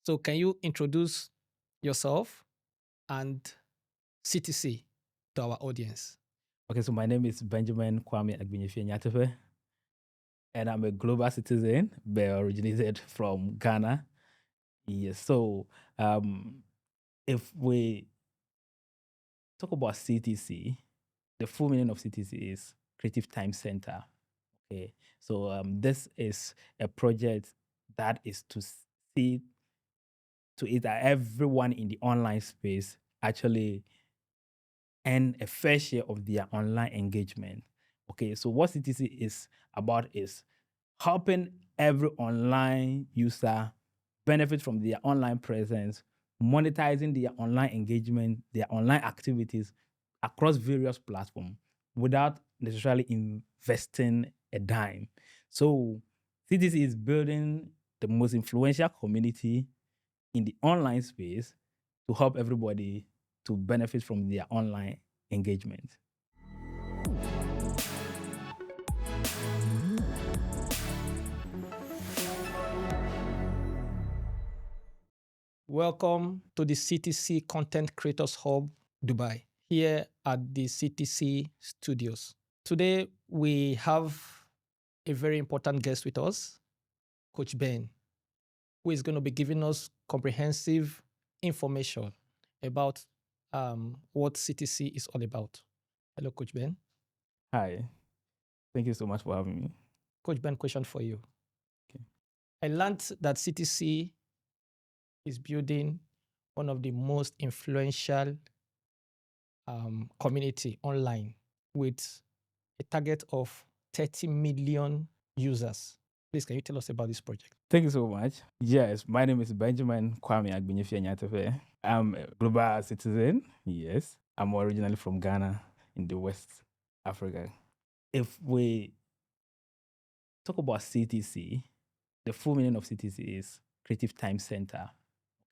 So can you introduce yourself and CTC to our audience? Okay, so my name is Benjamin Kwame Agbinyefie-Nyatefe, and I'm a global citizen, but originated from Ghana. Yes, so if we talk about CTC, the full meaning of CTC is Creative Time Center. Okay, so this is a project that is to see to it that everyone in the online space actually earn a fair share of their online engagement. Okay, so what CTC is about is helping every online user benefit from their online presence, monetizing their online engagement, their online activities across various platforms without necessarily investing a dime. So CTC is building the most influential community in the online space to help everybody to benefit from their online engagement. Welcome to the CTC Content Creators Hub, Dubai, here at the CTC studios. Today, we have a very important guest with us, Coach Ben, who is going to be giving us comprehensive information about what CTC is all about. Hello, Coach Ben. Hi, thank you so much for having me. Coach Ben, question for you. Okay. I learned that CTC is building one of the most influential community online with a target of 30 million users. Please, can you tell us about this project? Thank you so much. Yes, my name is Benjamin Kwame Agbinyefie-Nyatefe. I'm a global citizen. Yes, I'm originally from Ghana in the West Africa. If we talk about CTC, the full meaning of CTC is Creative Time Center.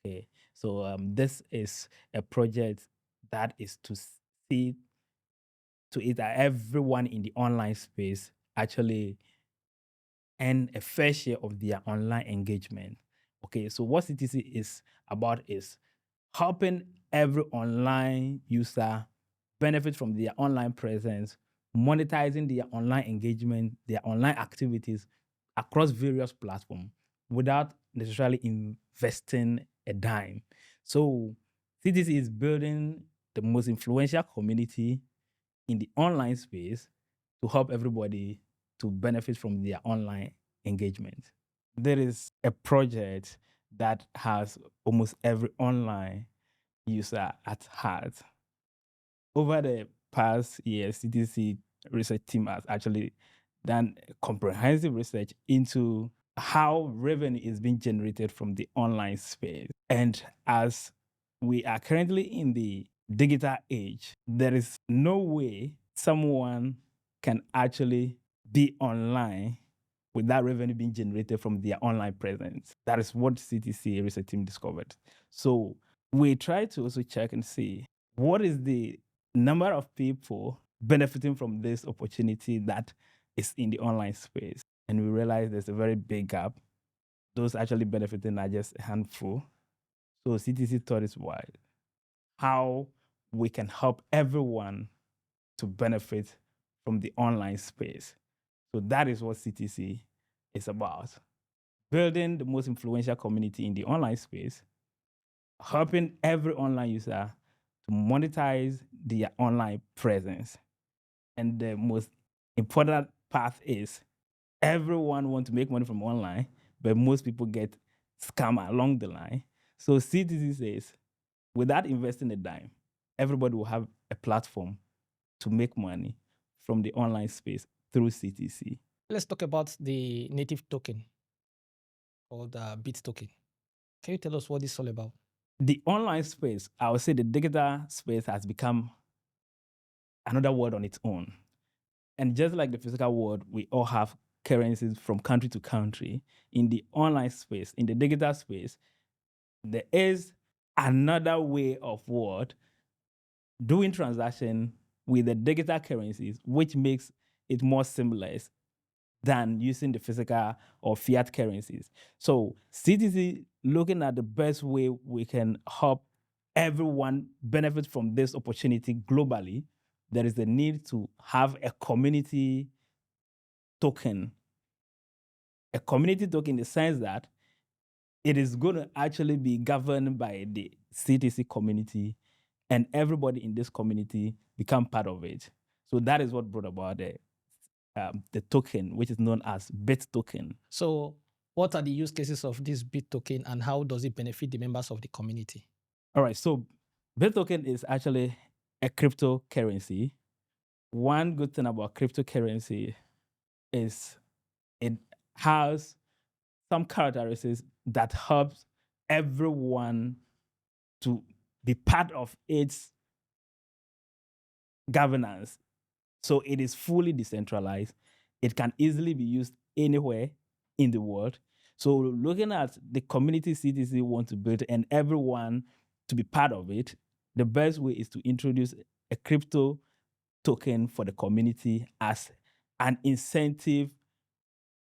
Okay, so this is a project that is to see to it that everyone in the online space actually earn a fair share of their online engagement. Okay, so what CTC is about is helping every online user benefit from their online presence, monetizing their online engagement, their online activities across various platforms without necessarily investing a dime. So CTC is building the most influential community in the online space to help everybody to benefit from their online engagement. There is a project that has almost every online user at heart. Over the past year, CTC research team has actually done comprehensive research into how revenue is being generated from the online space. And as we are currently in the digital age, there is no way someone can actually be online without revenue being generated from their online presence. That is what CTC research team discovered. So we try to also check and see what is the number of people benefiting from this opportunity that is in the online space. And we realized there's a very big gap. Those actually benefiting are just a handful. So CTC thought is wide how we can help everyone to benefit from the online space. So that is what CTC is about. Building the most influential community in the online space, helping every online user to monetize their online presence. And the most important part is everyone wants to make money from online, but most people get scammed along the line. So CTC says, without investing a dime, everybody will have a platform to make money from the online space through CTC. Let's talk about the native token called Bit token. Can you tell us what this is all about? The online space, I would say the digital space has become another world on its own. And just like the physical world, we all have currencies from country to country. In the online space, in the digital space, there is another way of what doing transaction with the digital currencies, which makes it more seamless than using the physical or fiat currencies. So CTC looking at the best way we can help everyone benefit from this opportunity globally, there is a need to have a community token. A community token in the sense that it is going to actually be governed by the CTC community, and everybody in this community become part of it. So that is what brought about the token, which is known as Bit token. So what are the use cases of this Bit token and how does it benefit the members of the community? All right, so Bit token is actually a cryptocurrency. One good thing about cryptocurrency is it has some characteristics that helps everyone to be part of its governance. So it is fully decentralized. It can easily be used anywhere in the world. So looking at the community CTC want to build and everyone to be part of it, the best way is to introduce a crypto token for the community as an incentive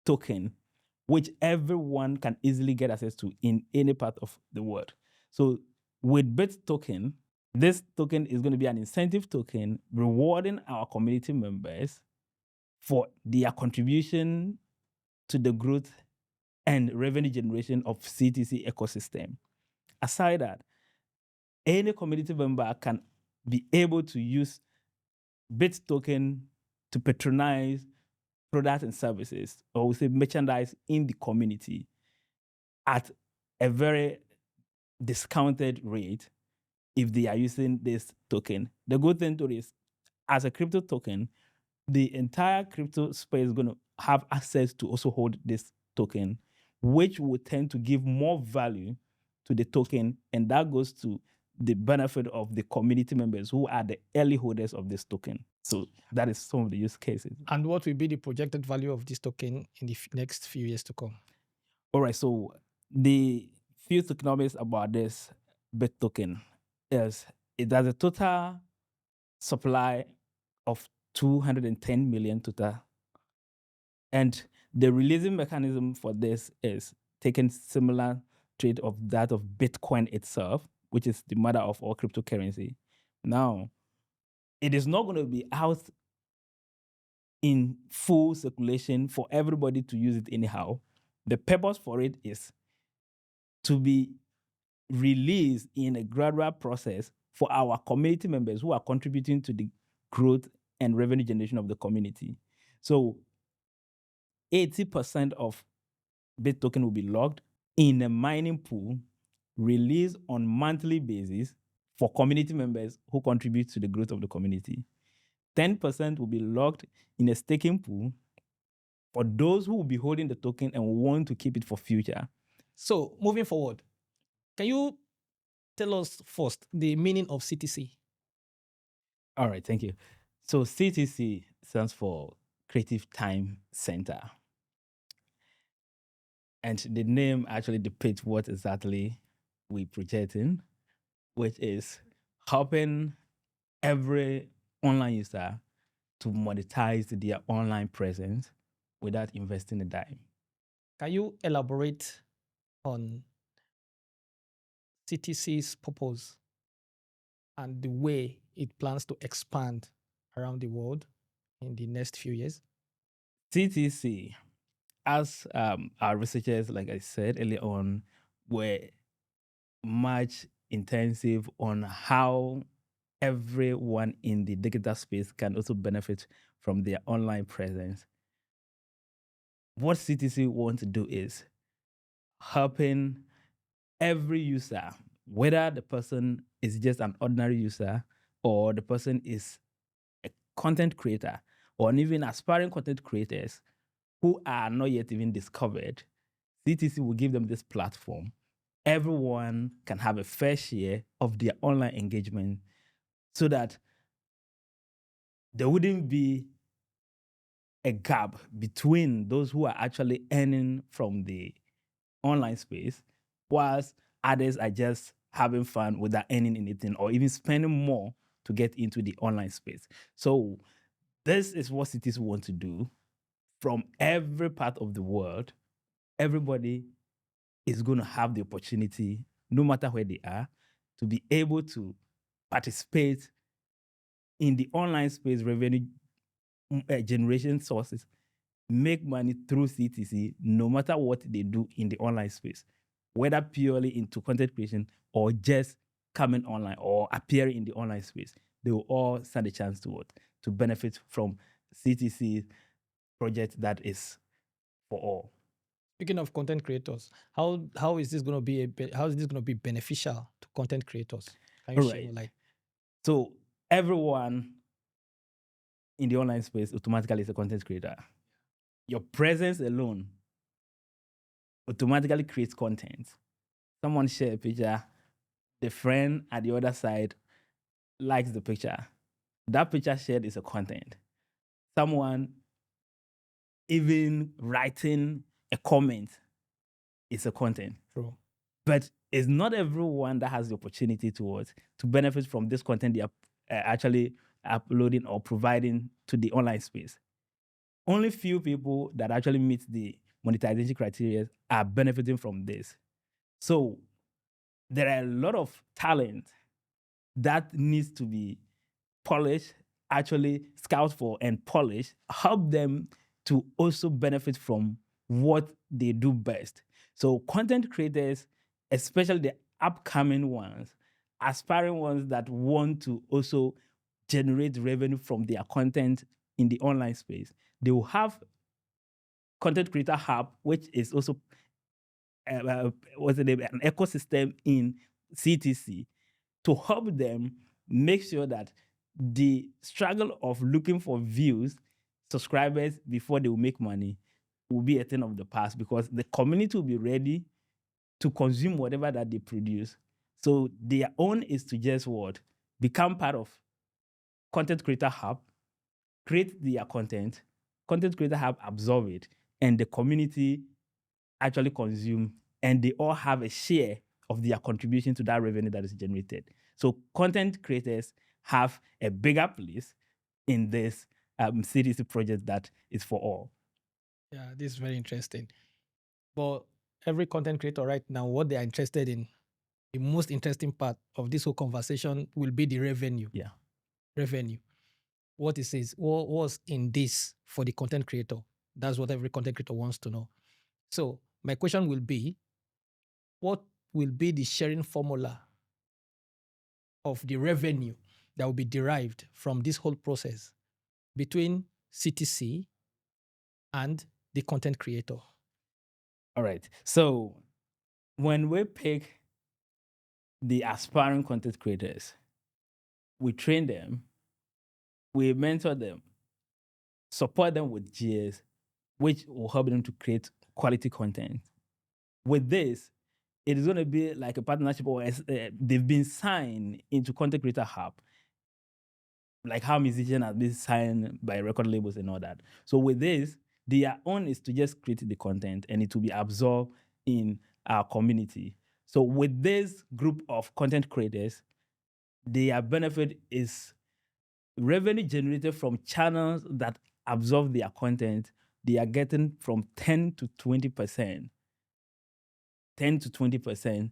token, which everyone can easily get access to in any part of the world. So with Bit token, this token is going to be an incentive token rewarding our community members for their contribution to the growth and revenue generation of CTC ecosystem. Aside that, any community member can be able to use Bit token to patronize products and services, or we say merchandise in the community at a very discounted rate if they are using this token. The good thing to this, as a crypto token, the entire crypto space is going to have access to also hold this token, which will tend to give more value to the token, and that goes to the benefit of the community members who are the early holders of this token. So that is some of the use cases. And what will be the projected value of this token in the next few years to come? All right, so the few economics about this Bit token is it has a total supply of 210 million total. And the releasing mechanism for this is taking similar trade of that of Bitcoin itself, which is the mother of all cryptocurrency. Now, it is not going to be out in full circulation for everybody to use it anyhow. The purpose for it is to be released in a gradual process for our community members who are contributing to the growth and revenue generation of the community. So 80% of Bit token will be logged in a mining pool released on monthly basis for community members who contribute to the growth of the community. 10% will be logged in a staking pool for those who will be holding the token and want to keep it for future. So moving forward, can you tell us first the meaning of CTC? All right, thank you. So CTC stands for Creative Time Center. And the name actually depicts what exactly we're projecting, which is helping every online user to monetize their online presence without investing a dime. Can you elaborate on CTC's purpose and the way it plans to expand around the world in the next few years? CTC, as our researchers, like I said earlier on, were much intensive on how everyone in the digital space can also benefit from their online presence. What CTC want to do is helping every user, whether the person is just an ordinary user or the person is a content creator or even aspiring content creators who are not yet even discovered, CTC will give them this platform. Everyone can have a fair share of their online engagement so that there wouldn't be a gap between those who are actually earning from the online space, whilst others are just having fun without earning anything or even spending more to get into the online space. So this is what cities want to do from every part of the world. Everybody is going to have the opportunity, no matter where they are, to be able to participate in the online space revenue generation sources, make money through CTC, no matter what they do in the online space, whether purely into content creation or just coming online or appearing in the online space. They will all stand a chance to benefit from CTC project that is for all. Speaking of content creators, how is this going to be beneficial to content creators? Can you share more light? So everyone in the online space automatically is a content creator. Your presence alone automatically creates content. Someone share a picture, the friend at the other side likes the picture. That picture shared is a content. Someone even writing a comment is a content. True. But it's not everyone that has the opportunity to benefit from this content they are actually uploading or providing to the online space. Only few people that actually meet the monetization criteria are benefiting from this. So there are a lot of talent that needs to be polished, actually scout for and polish, help them to also benefit from what they do best. So content creators, especially the upcoming ones, aspiring ones that want to also generate revenue from their content in the online space, they will have Content Creator Hub, which is also an ecosystem in CTC to help them make sure that the struggle of looking for views, subscribers before they will make money will be a thing of the past, because the community will be ready to consume whatever that they produce. So their own is to just become part of Content Creator Hub, create their content Creator Hub absorb it, and the community actually consume, and they all have a share of their contribution to that revenue that is generated. So content creators have a bigger place in this CTC project that is for all. Yeah, this is very interesting. But every content creator right now, what they are interested in, the most interesting part of this whole conversation will be the revenue. Yeah. Revenue. What it says, what was in this for the content creator? That's what every content creator wants to know. So my question will be, what will be the sharing formula of the revenue that will be derived from this whole process between CTC and the content creator? All right. So when we pick the aspiring content creators, we train them, we mentor them, support them with GS, which will help them to create quality content. With this, it is going to be like a partnership, or they've been signed into Content Creator Hub, like how musicians have been signed by record labels and all that. So with this, their own is to just create the content and it will be absorbed in our community. So with this group of content creators, their benefit is revenue generated from channels that absorb their content. They are getting from 10 to 20%. 10 to 20%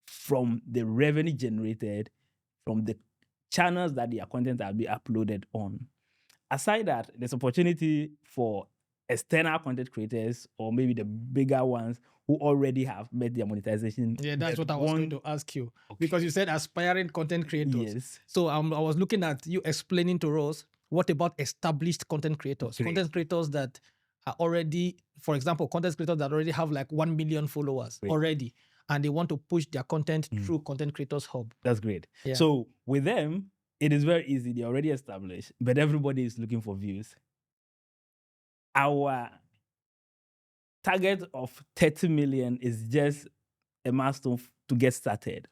from the revenue generated from the channels that their content will be uploaded on. Aside that, there's opportunity for external content creators, or maybe the bigger ones who already have met their monetization. Yeah, that's what I was going to ask you. Okay. Because you said aspiring content creators. Yes. So I was looking at you explaining to us, what about established content creators? Great. Content creators that are already, for example, content creators that already have like 1 million followers. Great. Already, and they want to push their content through Content Creators Hub. That's great. Yeah. So with them, it is very easy. They're already established, but everybody is looking for views. Our target of 30 million is just a milestone to get started.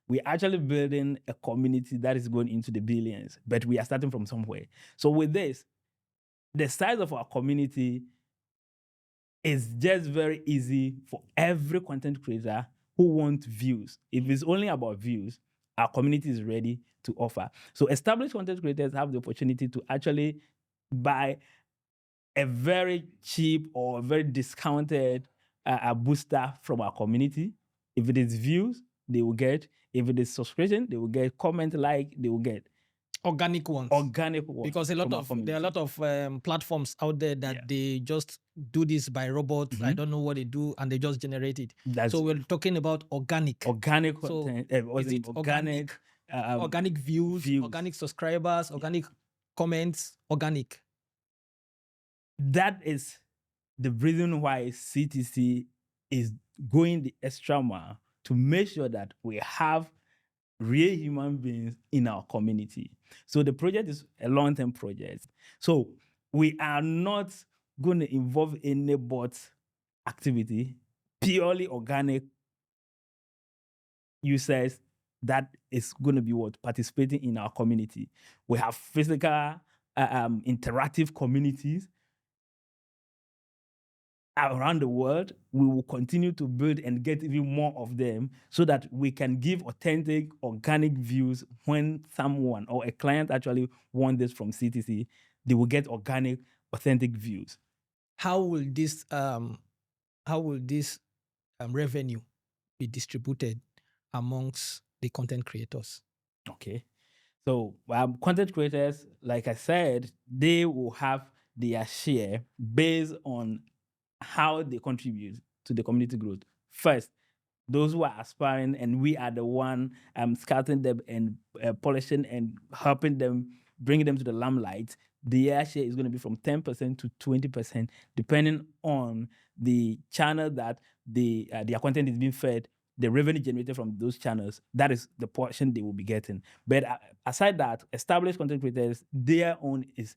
We're actually building a community that is going into the billions, but we are starting from somewhere. So with this, the size of our community is just very easy for every content creator who wants views. If it's only about views, our community is ready to offer. So established content creators have the opportunity to actually buy a very cheap or very discounted a booster from our community. If it is views, they will get. If it is subscription, they will get. Comment, like, they will get. Organic ones. Organic ones. Because there are a lot of platforms out there that they just do this by robots. I don't know what they do, and they just generate it. So we're talking about organic. Organic content. So is it organic views, organic subscribers, organic comments, organic? That is the reason why CTC is going the extra mile to make sure that we have real human beings in our community. So the project is a long-term project. So we are not going to involve any bot activity, purely organic users that is going to be participating in our community. We have physical interactive communities around the world. We will continue to build and get even more of them so that we can give authentic, organic views when someone or a client actually wants this from CTC. They will get organic, authentic views. How will this revenue be distributed amongst the content creators? Okay. So content creators, like I said, they will have their share based on how they contribute to the community growth. First, those who are aspiring, and we are the one scouting them and polishing and helping them, bringing them to the limelight. Their share is going to be from 10% to 20%, depending on the channel that their content is being fed, the revenue generated from those channels. That is the portion they will be getting. But aside that, established content creators, their own is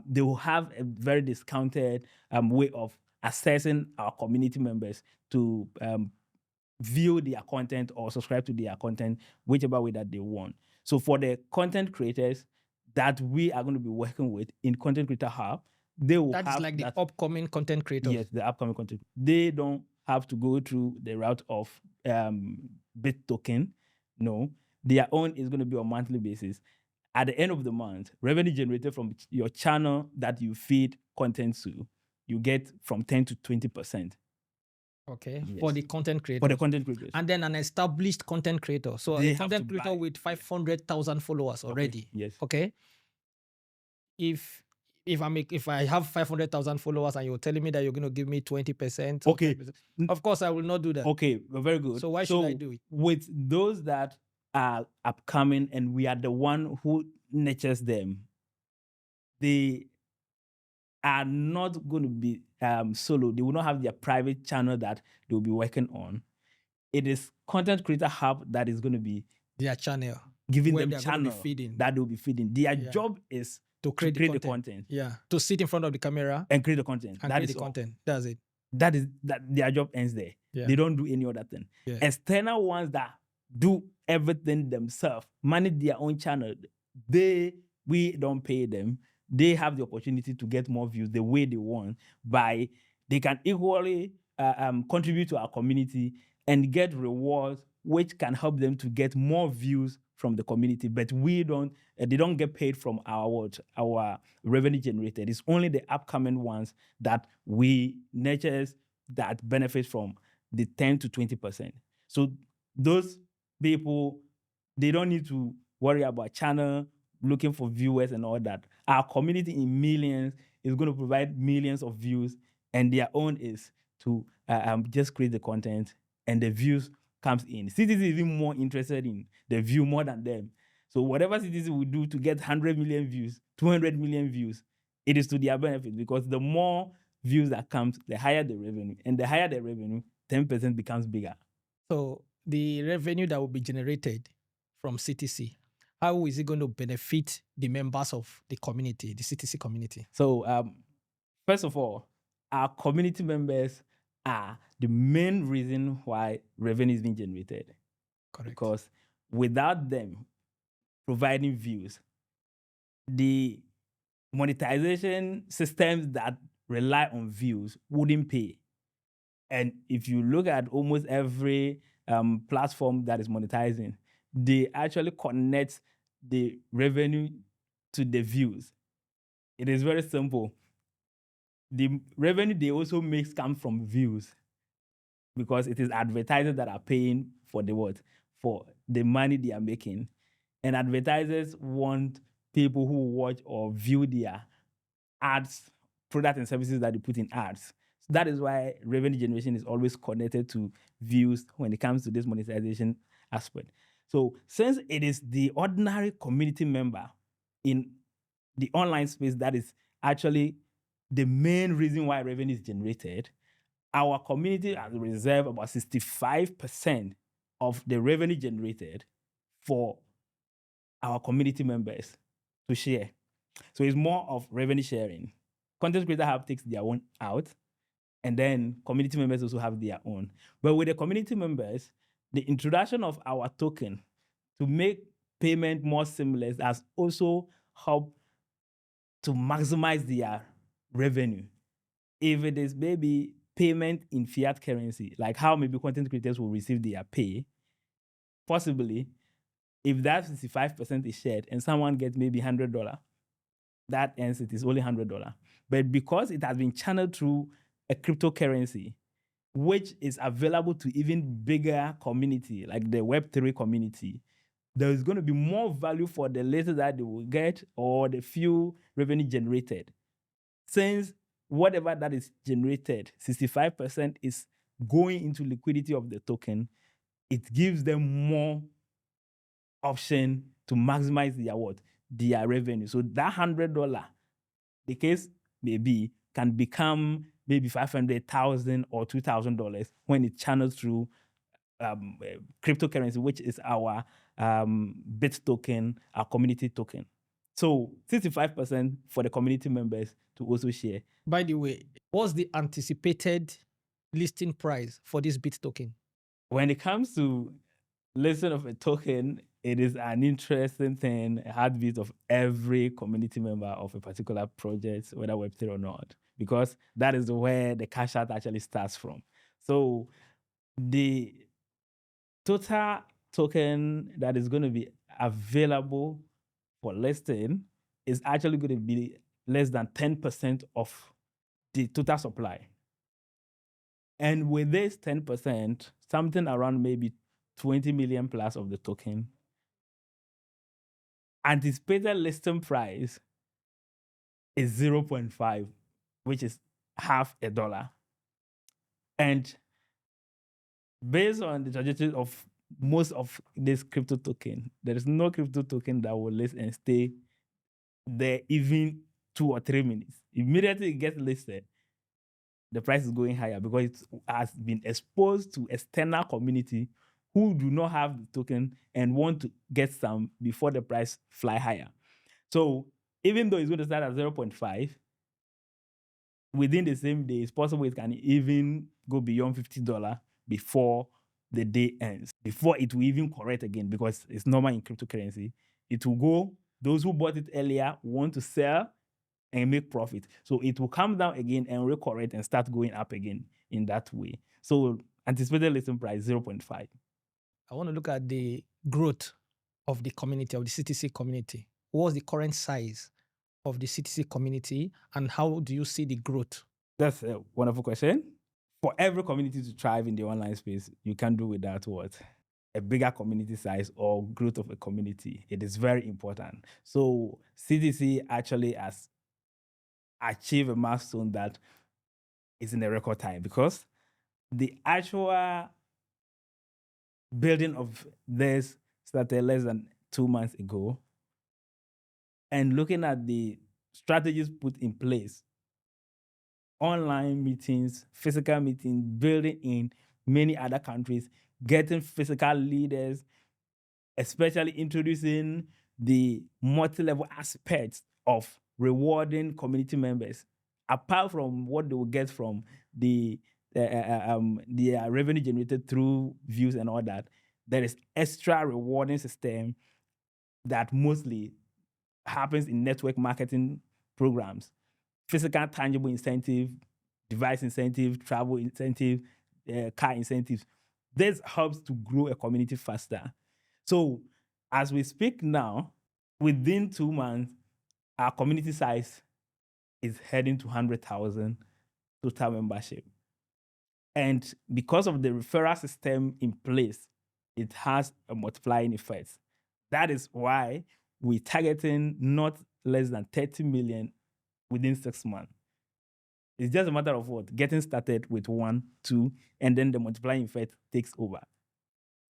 they will have a very discounted way of assessing our community members to view their content or subscribe to their content, whichever way that they want. So for the content creators that we are going to be working with in Content Creator Hub, they will have... That is like the upcoming content creators. Yes, the upcoming content. They don't have to go through the route of bit token. No, their own is going to be on a monthly basis. At the end of the month, revenue generated from your channel that you feed content to, you get from 10 to 20%. Okay, yes. For the content creators. For the content creators. And then an established content creator. So a content creator with 500,000 followers already. Okay. Yes. Okay. If I have 500,000 followers and you're telling me that you're going to give me 20%, okay, 10%, of course I will not do that. Okay, very good. So why should I do it? With those that are upcoming and we are the one who nurtures them, they are not going to be solo. They will not have their private channel that they will be working on. It is Content Creator Hub that is going to be their channel, giving them channel that they will be feeding. Their job is to create the content. Yeah, to sit in front of the camera and create the content. And create the content. That's it. That their job ends there. Yeah. They don't do any other thing. Yeah. External ones that do everything themselves, manage their own channel, we don't pay them. They have the opportunity to get more views the way they want they can equally contribute to our community and get rewards which can help them to get more views from the community. But they don't get paid from our revenue generated. It's only the upcoming ones that we nurture that benefit from the 10 to 20%. So those people, they don't need to worry about channel, looking for viewers and all that. Our community in millions is going to provide millions of views, and their own is to just create the content and the views comes in. CTC is even more interested in the view more than them. So whatever CTC will do to get 100 million views, 200 million views, it is to their benefit, because the more views that comes, the higher the revenue. And the higher the revenue, 10% becomes bigger. So the revenue that will be generated from CTC, how is it going to benefit the members of the community, the CTC community? So first of all, our community members are the main reason why revenue is being generated. Correct. Because without them providing views, the monetization systems that rely on views wouldn't pay. And if you look at almost every platform that is monetizing, they actually connect the revenue to the views. It is very simple. The revenue they also make comes from views. because it is advertisers that are paying for the what? For the money they are making. And advertisers want people who watch or view their ads, products and services that they put in ads. So that is why revenue generation is always connected to views when it comes to this monetization aspect. So since it is the ordinary community member in the online space that is actually the main reason why revenue is generated, our community has reserved about 65% of the revenue generated for our community members to share. So it's more of revenue sharing. Content Creator Hub takes their own out, and then community members also have their own. But with the community members, the introduction of our token to make payment more seamless has also helped to maximize their revenue. If it is maybe payment in fiat currency, like how maybe content creators will receive their pay, possibly if that 65% is shared and someone gets maybe $100, that ends it is only $100. But because it has been channeled through a cryptocurrency, which is available to even bigger community, like the Web3 community, there is going to be more value for the little that they will get or the few revenue generated. Since whatever that is generated, 65% is going into liquidity of the token, it gives them more option to maximize their what? Their revenue. So that $100, the case may be, can become maybe $500,000 or $2,000 when it channels through cryptocurrency, which is our bit token, our community token. So 65% for the community members to also share. By the way, what's the anticipated listing price for this bit token? When it comes to listing of a token, it is an interesting thing, a heartbeat of every community member of a particular project, whether Web3 or not, because that is where the cash out actually starts from. So the total token that is going to be available for listing is actually going to be less than 10% of the total supply. And with this 10%, something around maybe 20 million plus of the token, anticipated listing price is 0.5, which is half a dollar. And based on the trajectory of most of this crypto token, there is no crypto token that will list and stay there even 2 or 3 minutes. Immediately it gets listed, the price is going higher because it has been exposed to external community who do not have the token and want to get some before the price fly higher. So even though it's going to start at 0.5, within the same day, it's possible it can even go beyond $50 before the day ends, before it will even correct again, because it's normal in cryptocurrency. It will go, those who bought it earlier want to sell and make profit. So it will come down again and recorrect and start going up again in that way. So anticipated listing price 0.5. I want to look at the growth of the community, of the CTC community. What's the current size of the CTC community and how do you see the growth? That's a wonderful question. For every community to thrive in the online space, you can't do without what? A bigger community size or growth of a community. It is very important. So CTC actually has achieved a milestone that is in a record time, because the actual building of this started less than 2 months ago. And looking at the strategies put in place, online meetings, physical meetings, building in many other countries, getting physical leaders, especially introducing the multi-level aspects of rewarding community members, apart from what they will get from the revenue generated through views and all that. There is extra rewarding system that mostly happens in network marketing programs. Physical, tangible incentive, device incentive, travel incentive, car incentives. This helps to grow a community faster. So as we speak now, within 2 months, our community size is heading to 100,000 total membership. And because of the referral system in place, it has a multiplying effect. That is why we're targeting not less than 30 million within 6 months. It's just a matter of what? Getting started with 1, 2, and then the multiplying effect takes over.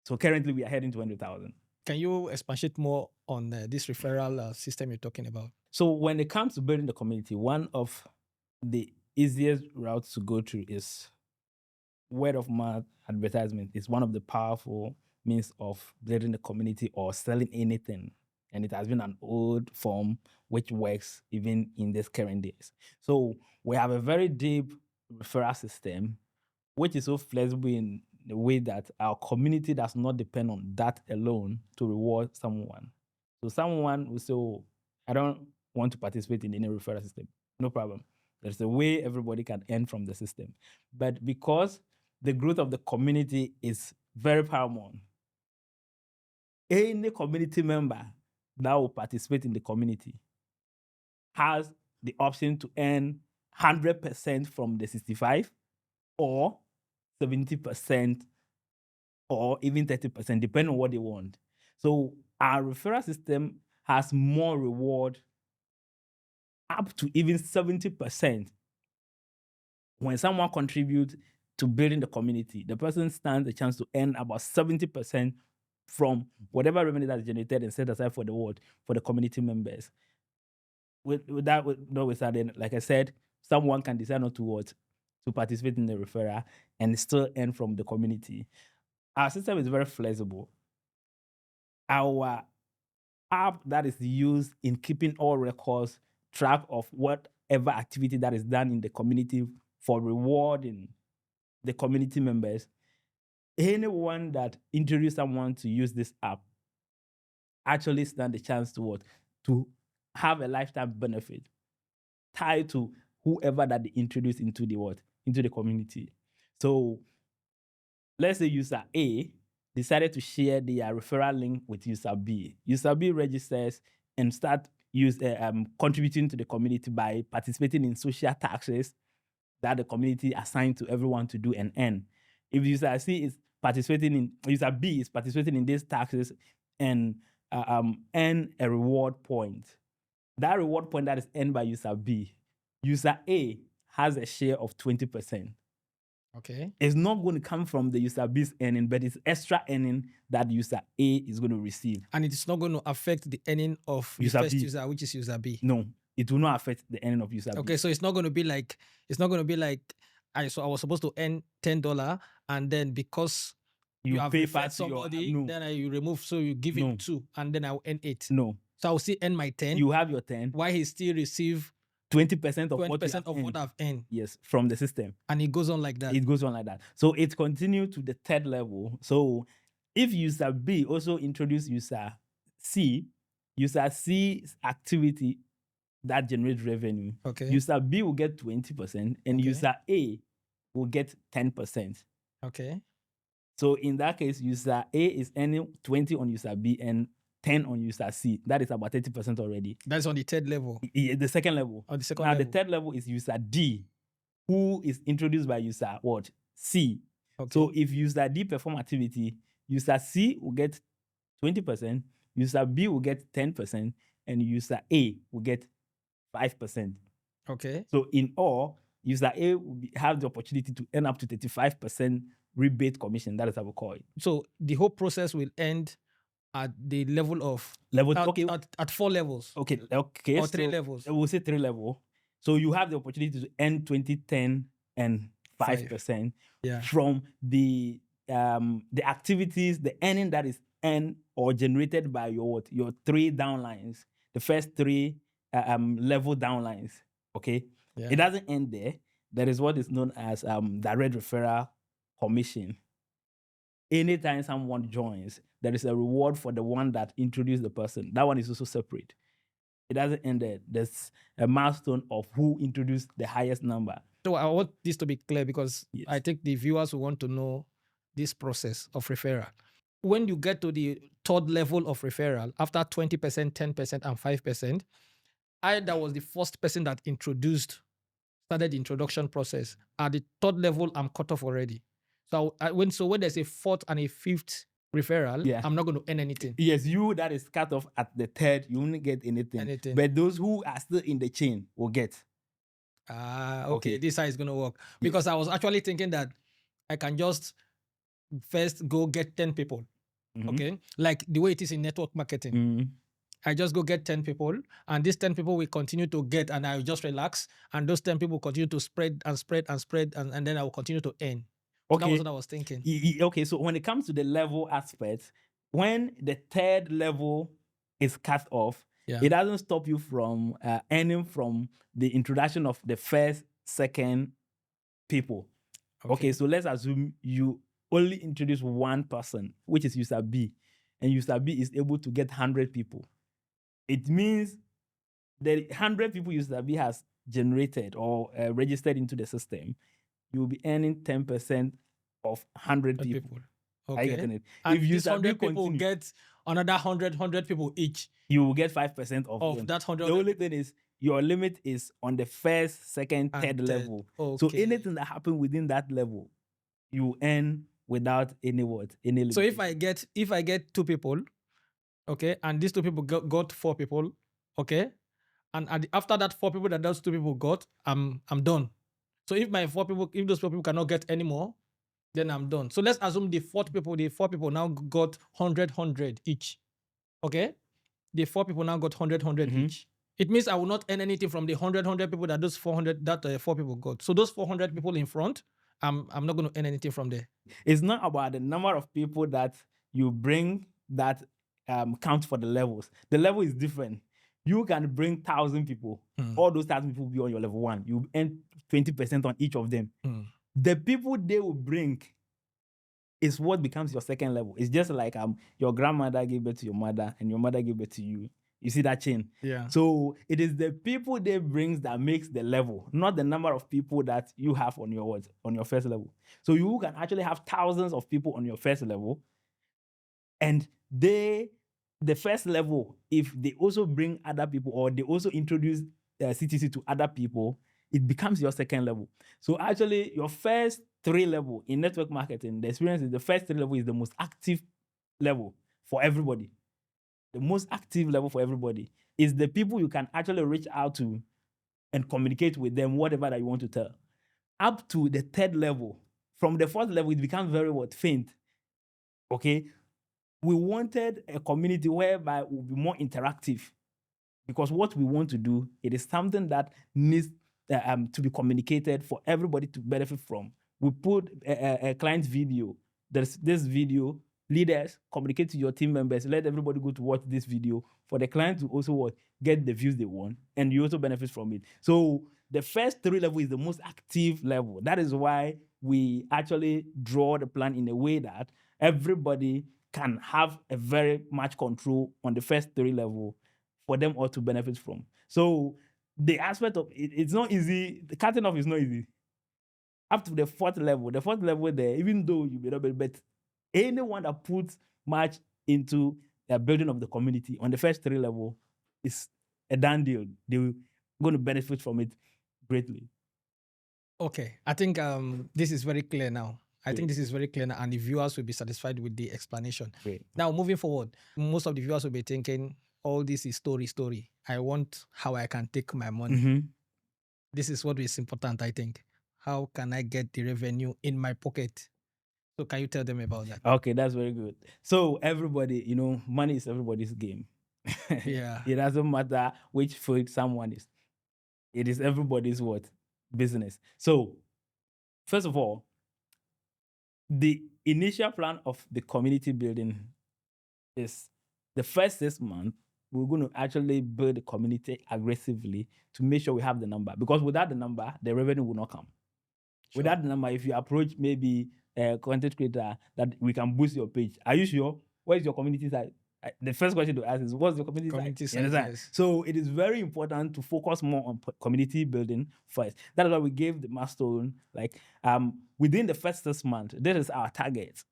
So currently we are heading to 100,000. Can you expatiate more on this referral system you're talking about? So when it comes to building the community, one of the easiest routes to go through is word of mouth advertisement. Is one of the powerful means of building the community or selling anything. And it has been an old form which works even in these current days. So we have a very deep referral system, which is so flexible in the way that our community does not depend on that alone to reward someone. So someone will say, oh, I don't want to participate in any referral system. No problem. There's a way everybody can earn from the system. But because the growth of the community is very paramount, any community member that will participate in the community has the option to earn 100% from the 65 or 70% or even 30%, depending on what they want. So our referral system has more reward up to even 70%. When someone contributes to building the community, the person stands a chance to earn about 70% from whatever revenue that's generated and set aside for the world, for the community members. Notwithstanding, like I said, someone can decide not to participate in the referral and still earn from the community. Our system is very flexible. Our app that is used in keeping all records, track of whatever activity that is done in the community for rewarding the community members. Anyone that introduces someone to use this app actually stand a chance to have a lifetime benefit tied to whoever that they introduce into the community. So let's say user A decided to share their referral link with user B. User B registers and start contributing to the community by participating in social taxes that the community assigned to everyone to do and earn. If user B is participating in these taxes and earn a reward point, that reward point that is earned by user B, user A has a share of 20%. Okay. It's not going to come from the user B's earning, but it's extra earning that user A is going to receive. And it's not going to affect the earning of user the first B. user, which is user B. No, it will not affect the earning of user B. Okay, so it's not going to be like I was supposed to earn $10, and then because you have pay referred somebody, then you remove, so you give him 2, and then I'll earn 8. No. So I'll still earn my 10. You have your 10. Why he still receive 20% of 20% of what I've earned. Yes, from the system. And it goes on like that. It goes on like that. So it continues to the third level. So if user B also introduce user C's activity that generates revenue, okay, user B will get 20% and user A will get 10%. Okay. So in that case, user A is earning 20 on user B and 10 on user C. That is about 30% already. That's on the third level. The second level. On the second now, level. the third level is user D, who is introduced by user C. Okay. So if user D perform activity, user C will get 20%, user B will get 10%, and user A will get 5%. Okay. So in all, user A will have the opportunity to earn up to 35% rebate commission. That is how we call it. So the whole process will end at the level of at 4 levels. Okay. Or 3 levels. We'll say 3 levels. So you have the opportunity to earn 20, 10, and 5% from the activities, the earning that is earned or generated by your 3 downlines, the first 3 level downlines. Okay. Yeah. It doesn't end there. There is what is known as direct referral commission. Anytime someone joins, there is a reward for the one that introduced the person. That one is also separate. It doesn't end there. There's a milestone of who introduced the highest number. So I want this to be clear because I think the viewers will want to know this process of referral. When you get to the third level of referral, after 20%, 10%, and 5%, I that was the first person that introduced started the introduction process. At the third level, I'm cut off already. So when there's a fourth and a fifth referral, Yeah. I'm not going to earn anything. Yes, you that is cut off at the third, you won't get anything. But those who are still in the chain will get. Okay. This is how it's going to work. Because I was actually thinking that I can just first go get 10 people. Okay. Like the way it is in network marketing. I just go get 10 people, and these 10 people will continue to get, and I will just relax, and those 10 people continue to spread, and then I will continue to earn. So that was what I was thinking. Okay, so when it comes to the level aspect, when the third level is cut off, it doesn't stop you from earning from the introduction of the first, second people. Okay, so let's assume you only introduce one person, which is user B, and user B is able to get 100 people. It means the 100 people user B has generated or registered into the system, you'll be earning 10% of 100 people. Okay. Are you getting it? And if these 100 people get another 100 people each, you will get 5% of them. that 100. The only thing is your limit is on the first, second, third level. So anything that happens within that level, you earn without any limit. So if I get 2 people, okay, and these 2 people got 4 people, okay, and after that 4 people that those 2 people got, I'm done. So if those 4 people cannot get any more, then I'm done. So let's assume the 4 people now got 100 each. Okay? The 4 people now got 100 each. It means I will not earn anything from the 100 people that those 4 people got. So those 400 people in front, I'm not going to earn anything from there. It's not about the number of people that you bring that count for the levels. The level is different. You can bring 1,000 people. All those 1,000 people will be on your level 1. You earn 20% on each of them. The people they will bring is what becomes your second level. It's just like your grandmother gave birth to your mother and your mother gave birth to you. You see that chain? Yeah. So it is the people they brings that makes the level, not the number of people that you have on your first level. So you can actually have thousands of people on your first level, and the first level, if they also bring other people or they also introduce CTC to other people, it becomes your second level. So actually, your first 3 level in network marketing, the experience is the first 3 level is the most active level for everybody. The most active level for everybody is the people you can actually reach out to and communicate with them, whatever that you want to tell. Up to the 3rd level. From the 4th level, it becomes very faint. Okay? We wanted a community whereby it will be more interactive, because what we want to do, it is something that needs to be communicated for everybody to benefit from. We put a client video. There's this video. Leaders, communicate to your team members. Let everybody go to watch this video for the client to also get the views they want, and you also benefit from it. So the first 3 level is the most active level. That is why we actually draw the plan in a way that everybody can have a very much control on the first 3 level for them all to benefit from. So the aspect of it's not easy. The cutting off is not easy. Up to the 4th level there, even though you may not be, but anyone that puts much into the building of the community on the first 3 level is a done deal. They're going to benefit from it greatly. Okay, I think this is very clear now. I think this is very clear now, and the viewers will be satisfied with the explanation. Great. Now, moving forward, most of the viewers will be thinking, all this is story. I want how I can take my money. This is what is important, I think. How can I get the revenue in my pocket? So can you tell them about that? Okay, that's very good. So everybody, money is everybody's game. Yeah. It doesn't matter which field someone is. It is everybody's business. So, first of all, the initial plan of the community building is the first 6 months, we're going to actually build the community aggressively to make sure we have the number. Because without the number, the revenue will not come. Sure. Without the number, if you approach maybe a content creator that we can boost your page, are you sure? Where is your community side? The first question to ask is, what's your community side? Yes. So it is very important to focus more on community building first. That is why we gave the milestone, within the first 6 months, this is our target.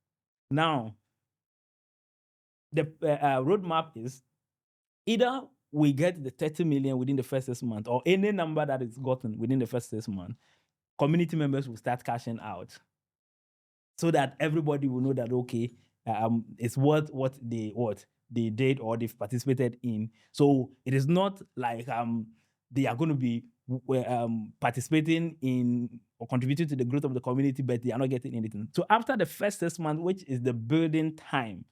Now, the roadmap is either we get the 30 million within the first 6 months, or any number that is gotten within the first 6 months, community members will start cashing out, so that everybody will know that, okay, it's what they did or they've participated in. So it is not like they are going to be participating in or contributing to the growth of the community, but they are not getting anything. So after the first 6 months, which is the building time,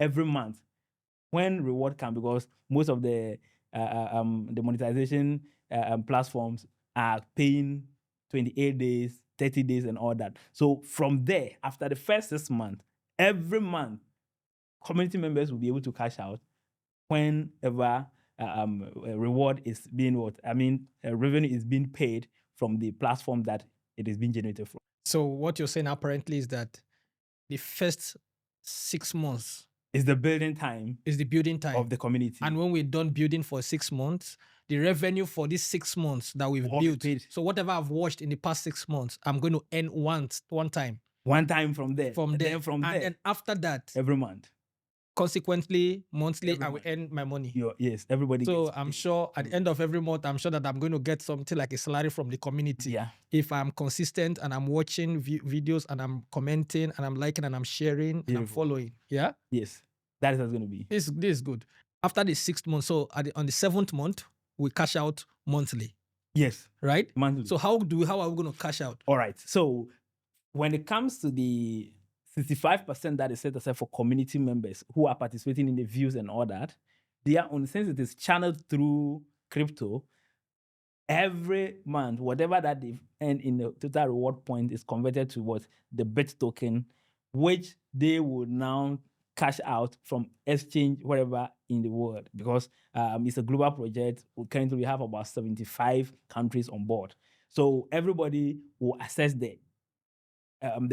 every month, when reward comes, because most of the monetization platforms are paying 28 days, 30 days, and all that. So from there, after the first 6 months, every month, community members will be able to cash out whenever a reward is being revenue is being paid from the platform that it is being generated from. So what you're saying apparently is that the first 6 months is the building time is the building time of the community. And when we're done building for 6 months, the revenue for these 6 months that we've built, so whatever I've watched in the past 6 months, I'm going to earn one time. One time from there. And then after that, every month. Consequently, monthly, I will earn my money. Yes, everybody. So I'm sure at the end of every month, I'm sure that I'm going to get something like a salary from the community. Yeah. If I'm consistent and I'm watching videos and I'm commenting and I'm liking and I'm sharing and I'm following. Yeah. Yes, that is how it's going to be. This is good. After the 6th month, so on the 7th month, we cash out monthly. Yes. Right? Monthly. So how are we going to cash out? All right. So when it comes to the 65% that is set aside for community members who are participating in the views and all that, they are, on, since it is channeled through crypto, every month, whatever that they've earned in the total reward point is converted to what? The BIT token, which they will now cash out from exchange wherever in the world, because it's a global project. Currently, we have about 75 countries on board. So everybody will access the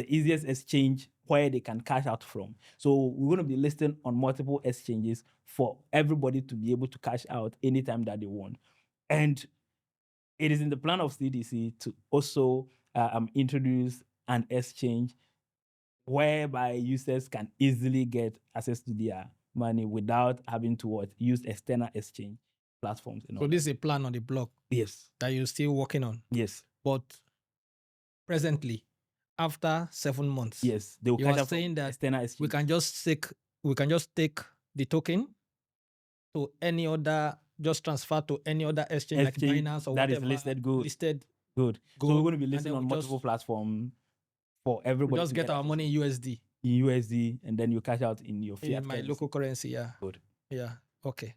easiest exchange where they can cash out from. So we're going to be listing on multiple exchanges for everybody to be able to cash out anytime that they want. And it is in the plan of CTC to also introduce an exchange whereby users can easily get access to their money without having to use external exchange platforms. So this is a plan on the block. Yes. That you're still working on. Yes. But presently, after 7 months, yes, they will you are saying that we can just take the token to any other, just transfer to any other exchange like Binance or that whatever. Is listed good. Good. So we're going to be listing on multiple platforms for everybody. We just get our money in USD. In USD, and then you cash out in your fiat. In my local currency, yeah. Good. Yeah. Okay.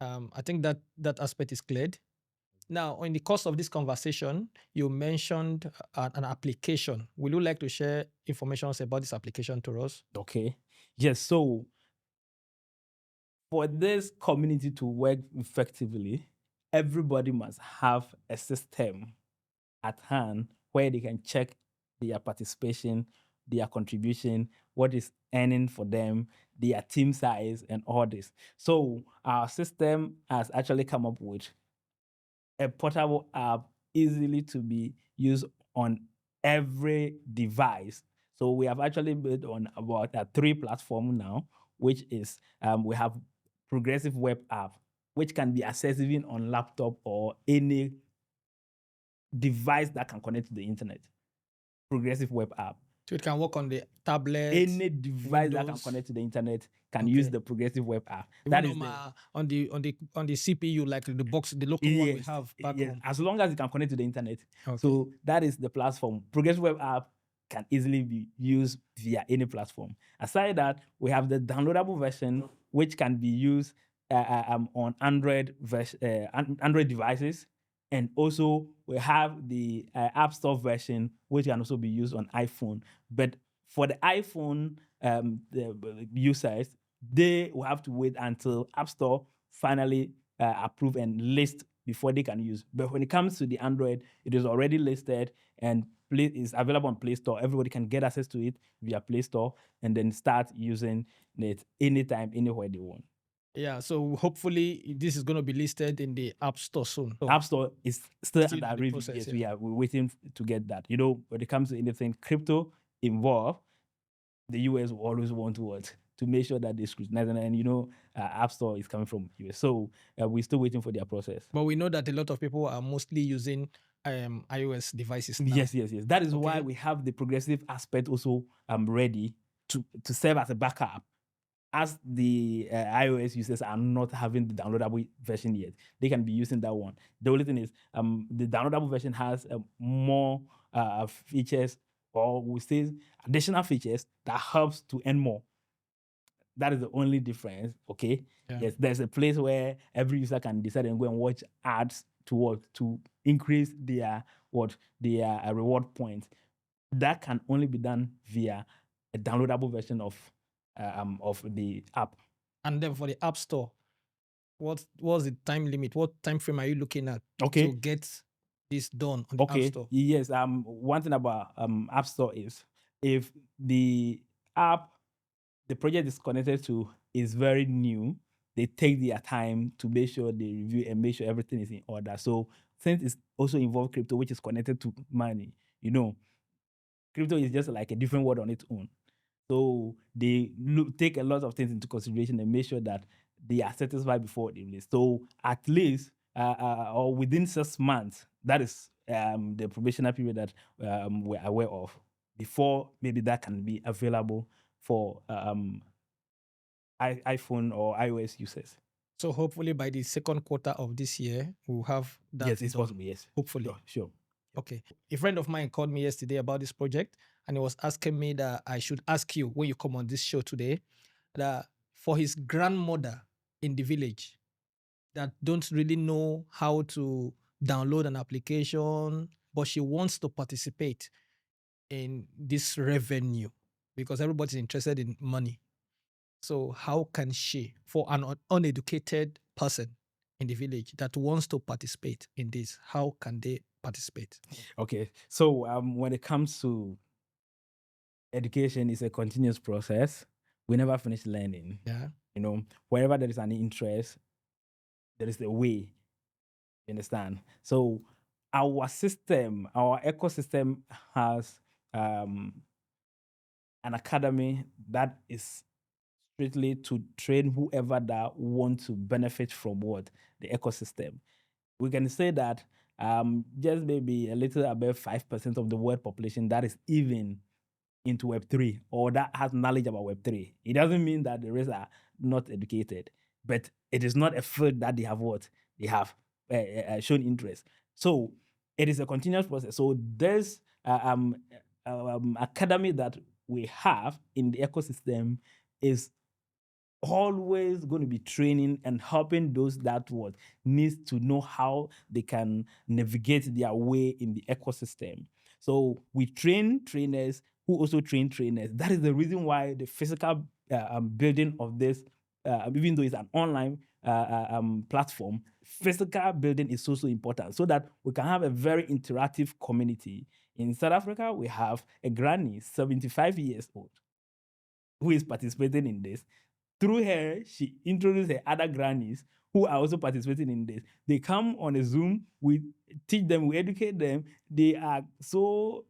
I think that aspect is cleared. Now, in the course of this conversation, you mentioned an application. Would you like to share information about this application to us? Okay. Yes. So for this community to work effectively, everybody must have a system at hand where they can check their participation, their contribution, what is earning for them, their team size, and all this. So our system has actually come up with a portable app easily to be used on every device. So we have actually built on about 3 platforms now, which is we have Progressive Web App, which can be accessed even on laptop or any device that can connect to the internet. Progressive Web App. So it can work on the tablet. Any device that can connect to the internet can use the Progressive Web App. That is on the CPU, like the box, the local one we have back home. As long as it can connect to the internet. So that is the platform. Progressive Web App can easily be used via any platform. Aside that, we have the downloadable version, which can be used on Android devices. And also, we have the App Store version, which can also be used on iPhone. But for the iPhone the users, they will have to wait until App Store finally approve and list before they can use. But when it comes to the Android, it is already listed and is available on Play Store. Everybody can get access to it via Play Store and then start using it anytime, anywhere they want. Yeah, so hopefully this is going to be listed in the App Store soon. App Store is still under review. Yes, we're waiting to get that. When it comes to anything crypto involved, the US will always want to make sure that they scrutinize. And App Store is coming from US. So we're still waiting for their process. But we know that a lot of people are mostly using iOS devices now. Yes. That is why we have the progressive aspect also ready to serve as a backup. As the iOS users are not having the downloadable version yet, they can be using that one. The only thing is the downloadable version has more features, or we say additional features that helps to earn more. That is the only difference. Okay. Yeah. Yes, there's a place where every user can decide and go and watch ads to increase their reward points. That can only be done via a downloadable version of the app. And then for the App Store, what's the time limit? What time frame are you looking at Okay. to get this done on the App Store? Yes. One thing about App Store is if the app the project is connected to is very new, they take their time to make sure they review and make sure everything is in order. So since it's also involved crypto, which is connected to money, crypto is just like a different word on its own. So they take a lot of things into consideration and make sure that they are satisfied before they release. So at least or within 6 months, that is the probationary period that we're aware of, before maybe that can be available for iPhone or iOS users. So hopefully by the second quarter of this year, we'll have that. Yes, it's possible. Yes, hopefully. Sure. Okay. A friend of mine called me yesterday about this project, and he was asking me that I should ask you when you come on this show today, that for his grandmother in the village that don't really know how to download an application, but she wants to participate in this revenue because everybody's interested in money. So how can she, for an uneducated person in the village that wants to participate in this, how can they participate? Okay. So when it comes to education, it's a continuous process. We never finish learning. Yeah. Wherever there is an interest, there is a way. You understand? So our system, our ecosystem has an academy that is strictly to train whoever that want to benefit from the ecosystem. We can say that just maybe a little above 5% of the world population that is even into Web3 or that has knowledge about Web3. It doesn't mean that the rest are not educated, but it is not a field that they have shown interest. So it is a continuous process. So there's academy that we have in the ecosystem is always going to be training and helping those that needs to know how they can navigate their way in the ecosystem. So we train trainers who also train trainers. That is the reason why the physical building of this, even though it's an online platform, physical building is so important so that we can have a very interactive community. In South Africa, we have a granny, 75 years old, who is participating in this. Through her, she introduced her other grannies who are also participating in this. They come on a Zoom, we teach them, we educate them. They are so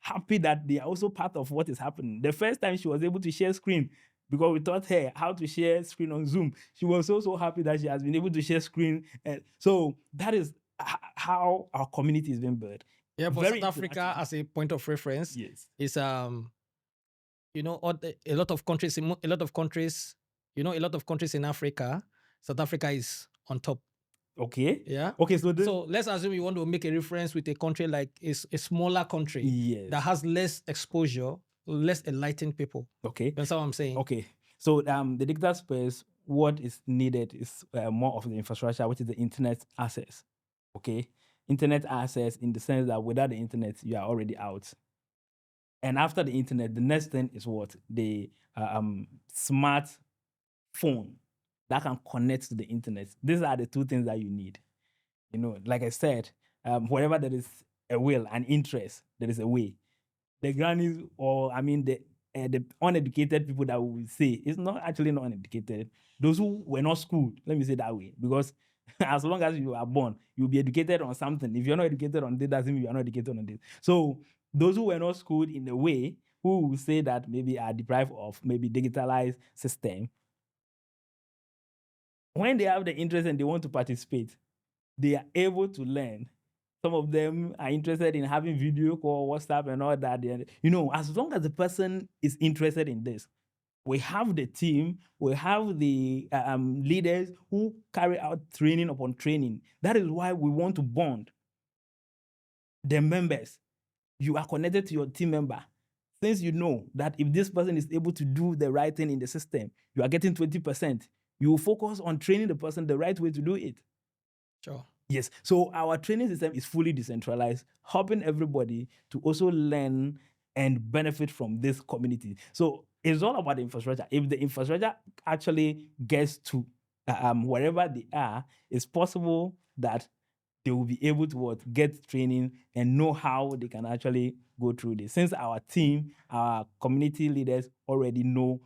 happy that they are also part of what is happening. The first time she was able to share screen, because we taught her how to share screen on Zoom, she was so happy that she has been able to share screen. So that is how our community is being built. Yeah, for South Africa, as a point of reference, yes, is a lot of countries in Africa, South Africa is on top. Okay. Yeah. Okay. So let's assume you want to make a reference with a country like a smaller country that has less exposure, less enlightened people. Okay. That's what I'm saying. Okay. So the digital space, what is needed is more of the infrastructure, which is the internet access. Okay. Internet access in the sense that without the internet, you are already out. And after the internet, the next thing is what? The smart phone that can connect to the internet. These are the two things that you need. Like I said, wherever there is a will and interest, there is a way. The grannies, or the uneducated people that we will say, it's not actually not uneducated. Those who were not schooled, let me say that way, because as long as you are born, you'll be educated on something. If you're not educated on this, doesn't mean you're not educated on this. So those who were not schooled in a way who will say that maybe are deprived of maybe digitalized system, when they have the interest and they want to participate, they are able to learn. Some of them are interested in having video call, WhatsApp, and all that. As long as the person is interested in this, we have the team, we have the leaders who carry out training upon training. That is why we want to bond the members. You are connected to your team member. Since you know that if this person is able to do the right thing in the system, you are getting 20%. You will focus on training the person the right way to do it. Sure. Yes. So our training system is fully decentralized, helping everybody to also learn and benefit from this community. So it's all about the infrastructure. If the infrastructure actually gets to wherever they are, it's possible that they will be able to get training and know how they can actually go through this. Since our team, our community leaders already know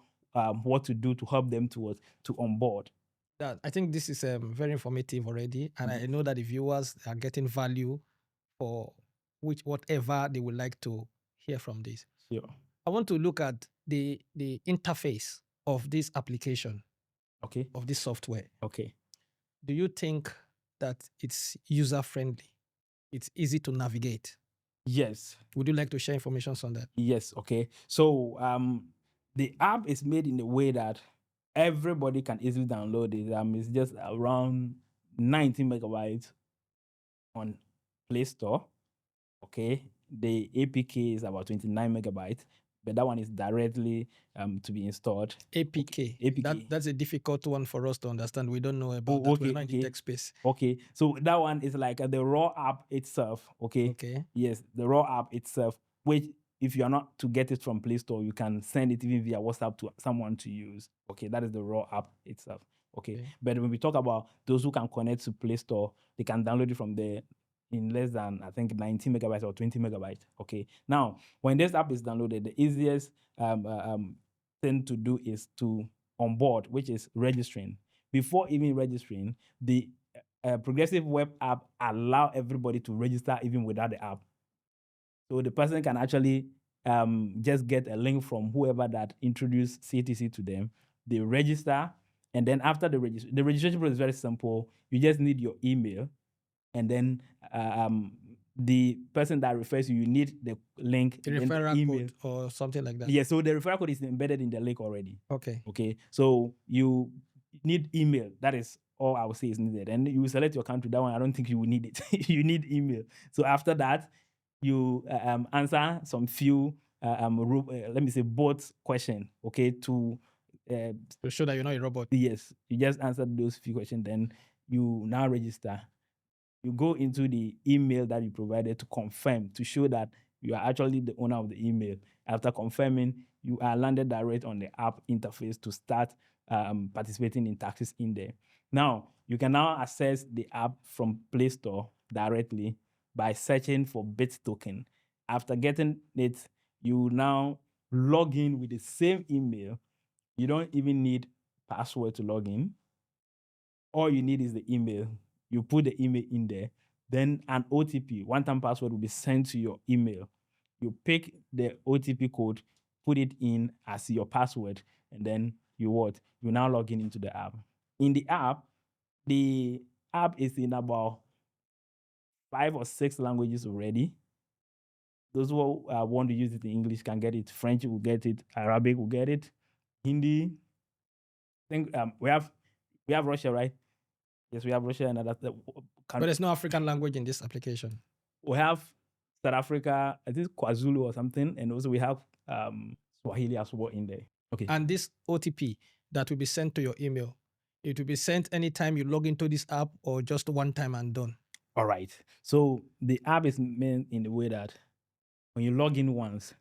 what to do to help them to onboard. I think this is very informative already, and I know that the viewers are getting value for whatever they would like to hear from this. Sure. I want to look at the interface of this application, okay, of this software. Okay. Do you think that it's user friendly? It's easy to navigate? Yes. Would you like to share information on that? Yes. Okay. So the app is made in a way that everybody can easily download it. It's just around 19 megabytes on Play Store. Okay. The APK is about 29 megabytes, but that one is directly to be installed. APK. APK. That's a difficult one for us to understand. We don't know about that. We're not in the tech space. Okay. So that one is like the raw app itself. Okay. Okay. Yes, the raw app itself, which if you are not to get it from Play Store, you can send it even via WhatsApp to someone to use. Okay, that is the raw app itself. Okay. But when we talk about those who can connect to Play Store, they can download it from there in less than, I think, 19 megabytes or 20 megabytes. Okay. Now, when this app is downloaded, the easiest thing to do is to onboard, which is registering. Before even registering, the Progressive Web app allow everybody to register even without the app. So the person can actually just get a link from whoever that introduced CTC to them. They register, and then after the registration process is very simple. You just need your email, and then the person that refers you need the link, the referral code or something like that. Yeah, so the referral code is embedded in the link already. Okay. Okay, so you need email. That is all I would say is needed. And you select your country. That one, I don't think you will need it. You need email. So after that, you answer some few, let me say, bot question, okay, to show that you're not a robot. Yes, you just answer those few questions, then you now register. You go into the email that you provided to confirm, to show that you are actually the owner of the email. After confirming, you are landed direct on the app interface to start participating in taxes in there. Now, you can now access the app from Play Store directly by searching for Bit Token. After getting it, you now log in with the same email. You don't even need password to log in. All you need is the email. You put the email in there, then an OTP, one-time password, will be sent to your email. You pick the OTP code, put it in as your password, and then you now log into the app. In the app is in about 5 or 6 languages already. Those who want to use it in English can get it. French will get it. Arabic will get it. Hindi. I think we have Russia, right? Yes, we have Russia and other countries. But there's no African language in this application. We have South Africa, I think KwaZulu or something, and also we have Swahili as well in there. Okay. And this OTP that will be sent to your email, it will be sent anytime you log into this app or just one time and done? All right. So the app is made in the way that when you log in once,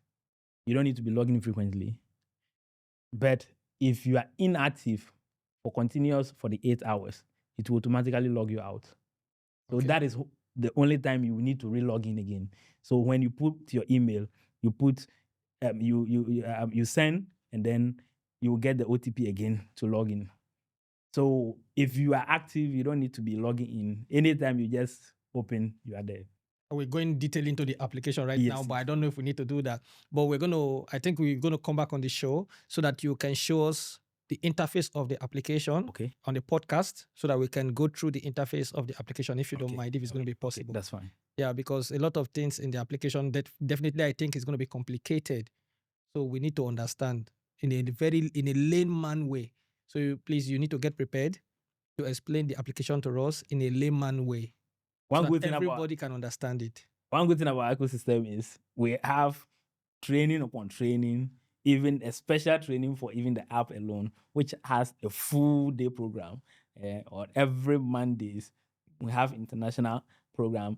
you don't need to be logging in frequently. But if you are inactive for continuous 48 hours, it will automatically log you out. So that is the only time you need to re-log in again. So when you put your email, you put you send, and then you will get the OTP again to log in. So if you are active, you don't need to be logging in. Anytime you just open, you are there. We're going detail into the application right Yes, now, but yes. I don't know if we need to do that. But I think we're going to come back on the show so that you can show us the interface of the application Okay. on the podcast so that we can go through the interface of the application if you don't Okay. mind, if it's going to be possible. That's fine. Yeah, because a lot of things in the application that definitely I think is going to be complicated. So we need to understand in a layman way. So please, you need to get prepared to explain the application to us in a layman way. One So good that thing about everybody can understand it. One good thing about our ecosystem is we have training upon training, even a special training for even the app alone, which has a full day program. Or every Mondays, we have international program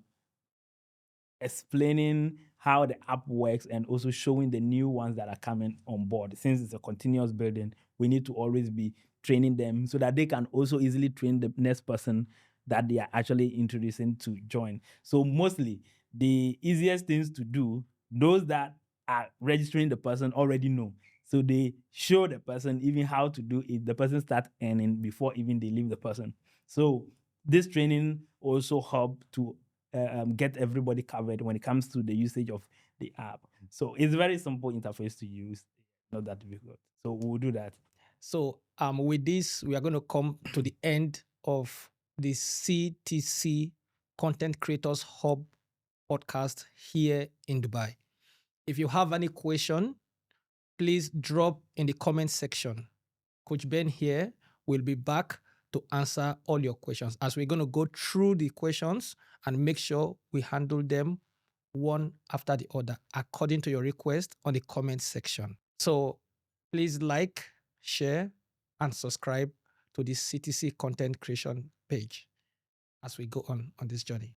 explaining how the app works and also showing the new ones that are coming on board. Since it's a continuous building, we need to always be training them so that they can also easily train the next person that they are actually introducing to join. So mostly the easiest things to do, those that are registering the person already know. So they show the person even how to do it. The person start earning before even they leave the person. So this training also help to get everybody covered when it comes to the usage of the app. So it's a very simple interface to use, not that difficult. So we'll do that. So with this, we are going to come to the end of the CTC Content Creators Hub podcast here in Dubai. If you have any question, please drop in the comment section. Coach Ben here will be back to answer all your questions as we're going to go through the questions and make sure we handle them one after the other according to your request on the comment section. So please like, share, and subscribe to the CTC content creation page as we go on this journey.